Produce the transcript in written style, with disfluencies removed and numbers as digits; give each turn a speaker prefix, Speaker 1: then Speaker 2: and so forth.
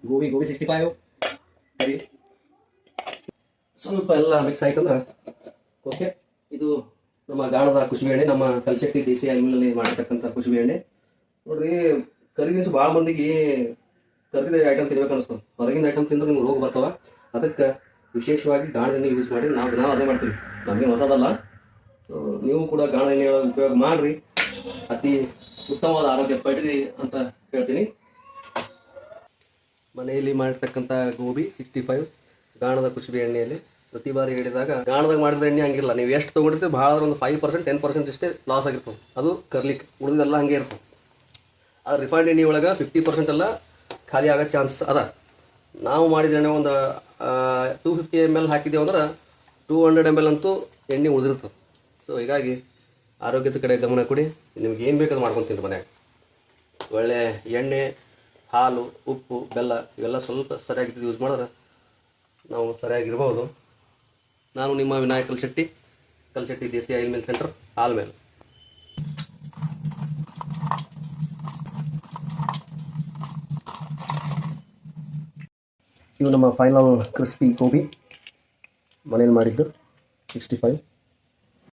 Speaker 1: ಗೋಬಿ 65 ಸರಿ. ಸ್ವಲ್ಪ ಎಲ್ಲ ಮಿಕ್ಸ್ ಆಯ್ತಂದ್ರೆ ಓಕೆ. ಇದು ನಮ್ಮ ಗಾಣದ ಕುಸುಬೆ ಎಣ್ಣೆ, ನಮ್ಮ ಕಲ್ಚಟ್ಟಿ ದೇಸಿ ಆಯಿಲ್ನಲ್ಲಿ ಮಾಡಿರ್ತಕ್ಕಂಥ ಕುಸುಬೆ ಎಣ್ಣೆ. ನೋಡ್ರಿ, ಕರಿಗಿನ್ಸು ಭಾಳ ಮಂದಿಗೆ ಕರಿದ ಐಟಮ್ ತಿನ್ಬೇಕು ಅನಿಸ್ತದೆ. ಹೊರಗಿಂದ ಐಟಮ್ ತಿಂದ್ರೆ ನಿಮ್ಗೆ ರೋಗ ಬರ್ತಾವ. ಅದಕ್ಕೆ ವಿಶೇಷವಾಗಿ ಗಾಣದ ಎಣ್ಣೆ ಯೂಸ್ ಮಾಡಿ ನಾವು ಅದೇ ಮಾಡ್ತೀವಿ. ನಮಗೆ ಹೊಸದಲ್ಲ. ಸೊ ನೀವು ಕೂಡ ಗಾಣದ ಎಣ್ಣೆ ಉಪಯೋಗ ಮಾಡಿರಿ, ಅತಿ ಉತ್ತಮವಾದ ಆರೋಗ್ಯ ಪಡಿರಿ ಅಂತ ಹೇಳ್ತೀನಿ. ಮನೆಯಲ್ಲಿ ಮಾಡಿರ್ತಕ್ಕಂಥ ಗೋಬಿ 65 ಗಾಣದ ಕುಸುಬೆ ಎಣ್ಣೆಯಲ್ಲಿ ಪ್ರತಿ ಬಾರಿ ಹೇಳಿದಾಗ ಗಾಣದಾಗ ಮಾಡಿದ ಎಣ್ಣೆ ಹಂಗಿಲ್ಲ. ನೀವು ಎಷ್ಟು ತೊಗೊಂಡಿರ್ತೀವಿ ಭಾಳ ಒಂದು 5% 10% ಅಷ್ಟೇ ಲಾಸ್ ಆಗಿರ್ತವೆ. ಅದು ಕರ್ಲಿಕ್ಕೆ ಉಳಿದೆಲ್ಲ ಹಂಗೆ ಇರ್ತವೆ. ಅದು ರಿಫೈಂಡ್ ಎಣ್ಣೆ ಒಳಗೆ 50% ಎಲ್ಲ ಖಾಲಿ ಆಗೋ ಚಾನ್ಸ್ ಅದ. ನಾವು ಮಾಡಿದ ಎಣ್ಣೆ ಒಂದು 250 ml ಹಾಕಿದ್ದೇವೆ ಅಂದ್ರೆ 200 ml ಅಂತೂ ಎಣ್ಣೆ ಉಳಿದಿರ್ತದೆ. ಸೊ ಹೀಗಾಗಿ ಆರೋಗ್ಯದ ಕಡೆ ಗಮನ ಕೊಡಿ. ನಿಮ್ಗೆ ಏನು ಬೇಕಾದ್ರೂ ಮಾಡ್ಕೊತೀನಿ ಮನ್ಯಾಗ. ಒಳ್ಳೆ ಎಣ್ಣೆ, ಹಾಲು, ಉಪ್ಪು, ಬೆಲ್ಲ ಇವೆಲ್ಲ ಸ್ವಲ್ಪ ಸರಿಯಾಗಿ ಯೂಸ್ ಮಾಡಿದ್ರೆ ನಾವು ಸರಿಯಾಗಿರ್ಬೋದು. ನಾನು ನಿಮ್ಮ ವಿನಾಯಕ್ ಕಲ್ಚಟ್ಟಿ ದೇಸಿ ಆಯಿಲ್ ಮಿಲ್ ಸೆಂಟರ್, ಆಲ್ಮೇಲ್. ಇವು ನಮ್ಮ ಫೈನಲ್ ಕ್ರಿಸ್ಪಿ ಗೋಬಿ ಮನೇಲಿ ಮಾಡಿದ್ದು 65.